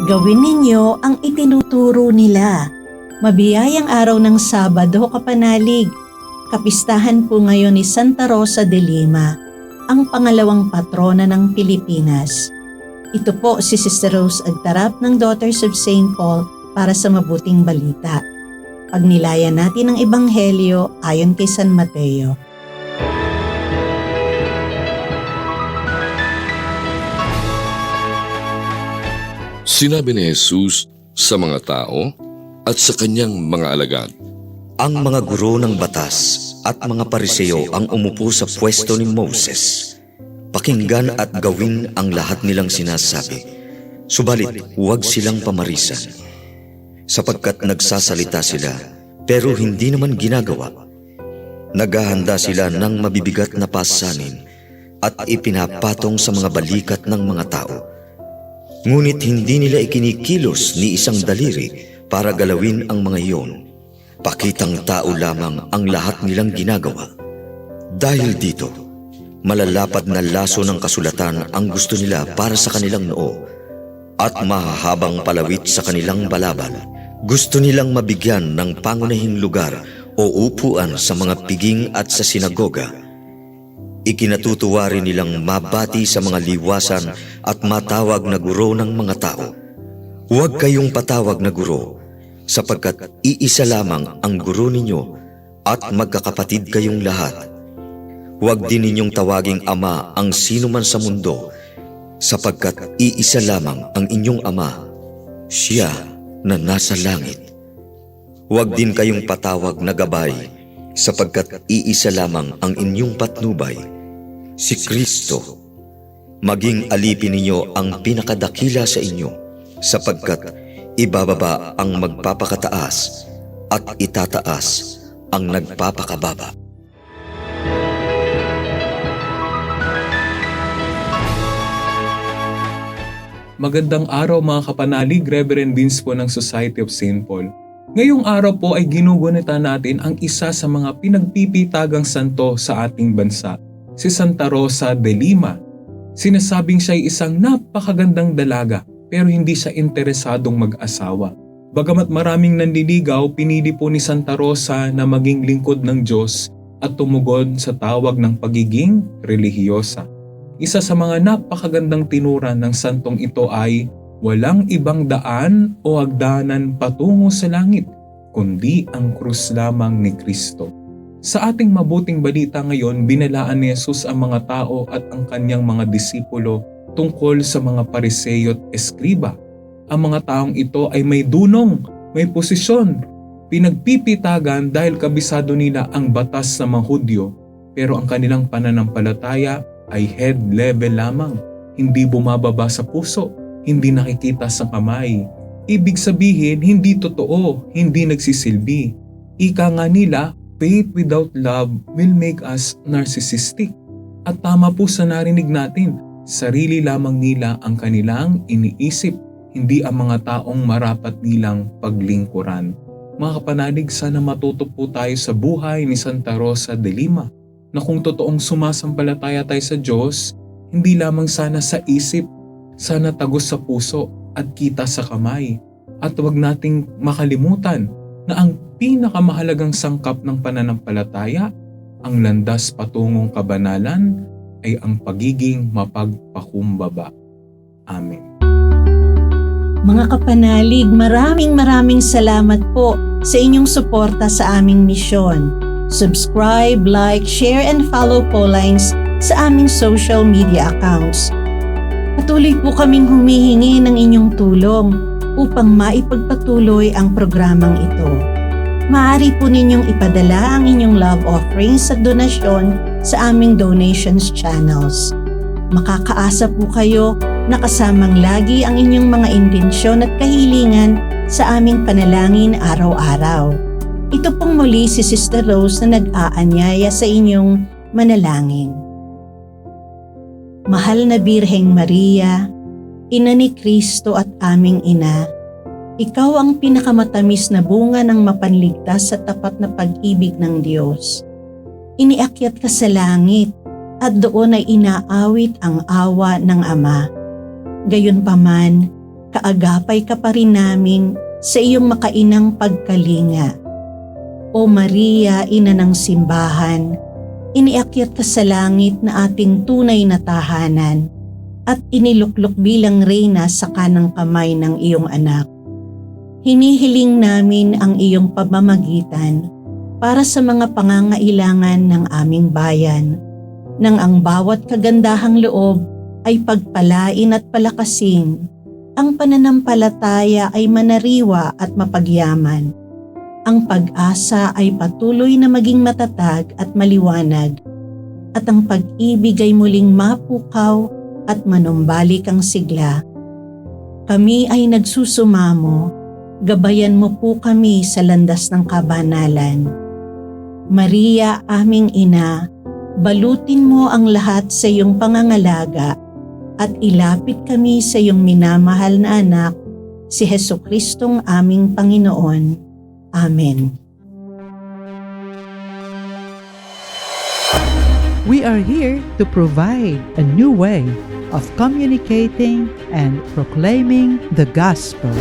Gawin ninyo ang itinuturo nila. Mabiyayang araw ng Sabado, kapanalig. Kapistahan po ngayon ni Santa Rosa de Lima, ang pangalawang patrona ng Pilipinas. Ito po si Sister Rose Agtarap ng Daughters of St. Paul para sa mabuting balita. Pagnilayan natin ang Ebanghelyo ayon kay San Mateo. Sinabi ni Jesus sa mga tao at sa kanyang mga alagad, ang mga guro ng batas at mga Pariseo ang umupo sa pwesto ni Moses. Pakinggan at gawin ang lahat nilang sinasabi, subalit huwag silang pamarisan. Sapagkat nagsasalita sila, pero hindi naman ginagawa. Naghahanda sila ng mabibigat na pasanin at ipinapatong sa mga balikat ng mga tao. Ngunit hindi nila ikinikilos ni isang daliri para galawin ang mga iyon. Pakitang tao lamang ang lahat nilang ginagawa. Dahil dito, malalapad na laso ng kasulatan ang gusto nila para sa kanilang noo at mahahabang palawit sa kanilang balaban. Gusto nilang mabigyan ng pangunahing lugar o upuan sa mga piging at sa sinagoga. Ikinatutuwa rin nilang mabati sa mga liwasan at matawag na guro ng mga tao. Huwag kayong patawag na guro, sapagkat iisa lamang ang guro ninyo at magkakapatid kayong lahat. Huwag din ninyong tawaging ama ang sino man sa mundo, sapagkat iisa lamang ang inyong ama, siya na nasa langit. Huwag din kayong patawag na gabay, sapagkat iisa lamang ang inyong patnubay, si Kristo. Maging alipin ninyo ang pinakadakila sa inyo, sapagkat ibababa ang magpapakataas at itataas ang nagpapakababa. Magandang araw mga kapanalig, Reverend Vince po ng Society of St. Paul. Ngayong araw po ay ginugunita natin ang isa sa mga pinagpipitagang santo sa ating bansa, si Santa Rosa de Lima. Sinasabing siya ay isang napakagandang dalaga pero hindi siya interesadong mag-asawa. Bagamat maraming nanliligaw, pinili po ni Santa Rosa na maging lingkod ng Diyos at tumugod sa tawag ng pagiging relihiyosa. Isa sa mga napakagandang tinuran ng santong ito ay walang ibang daan o hagdanan patungo sa langit, kundi ang krus lamang ni Kristo. Sa ating mabuting balita ngayon, binalaan ni Jesus ang mga tao at ang kanyang mga disipulo tungkol sa mga Pariseo at Eskriba. Ang mga taong ito ay may dunong, may posisyon, pinagpipitagan dahil kabisado nila ang batas sa mga Hudyo, pero ang kanilang pananampalataya ay head level lamang, hindi bumababa sa puso, hindi nakikita sa kamay. Ibig sabihin, hindi totoo, hindi nagsisilbi. Ika nga nila, faith without love will make us narcissistic. At tama po sa narinig natin, sarili lamang nila ang kanilang iniisip, hindi ang mga taong marapat nilang paglingkuran. Mga kapanalig, sana matuto po tayo sa buhay ni Santa Rosa de Lima, na kung totoong sumasampalataya tayo sa Diyos, hindi lamang sana sa isip, sana tagos sa puso at kita sa kamay. At huwag nating makalimutan na ang pinakamahalagang sangkap ng pananampalataya, ang landas patungong kabanalan, ay ang pagiging mapagpakumbaba. Amen. Mga kapanalig, maraming salamat po sa inyong suporta sa aming misyon. Subscribe, like, share, and follow po lines sa aming social media accounts. Patuloy po kaming humihingi ng inyong tulong upang maipagpatuloy ang programang ito. Maaari po ninyong ipadala ang inyong love offerings at donasyon sa aming donations channels. Makakaasa po kayo na kasamang lagi ang inyong mga intensyon at kahilingan sa aming panalangin araw-araw. Ito pong muli si Sister Rose na nag-aanyaya sa inyong manalangin. Mahal na Birheng Maria, Ina ni Kristo at aming Ina, Ikaw ang pinakamatamis na bunga ng mapanligtas sa tapat na pag-ibig ng Diyos. Iniakyat ka sa langit at doon ay inaawit ang awa ng Ama. Gayunpaman, kaagapay ka pa rin namin sa iyong makainang pagkalinga. O Maria, ina ng simbahan, iniakyat ka sa langit na ating tunay na tahanan at iniluklok bilang reyna sa kanang kamay ng iyong anak. Hinihiling namin ang iyong pamamagitan para sa mga pangangailangan ng aming bayan, nang ang bawat kagandahang loob ay pagpalain at palakasin, ang pananampalataya ay manariwa at mapagyaman, ang pag-asa ay patuloy na maging matatag at maliwanag, at ang pag-ibig ay muling mapukaw at manumbalik ang sigla. Kami ay nagsusumamo, gabayan mo po kami sa landas ng kabanalan. Maria, aming ina, balutin mo ang lahat sa iyong pangangalaga at ilapit kami sa iyong minamahal na anak, si Jesucristong aming Panginoon. Amen. We are here to provide a new way of communicating and proclaiming the gospel.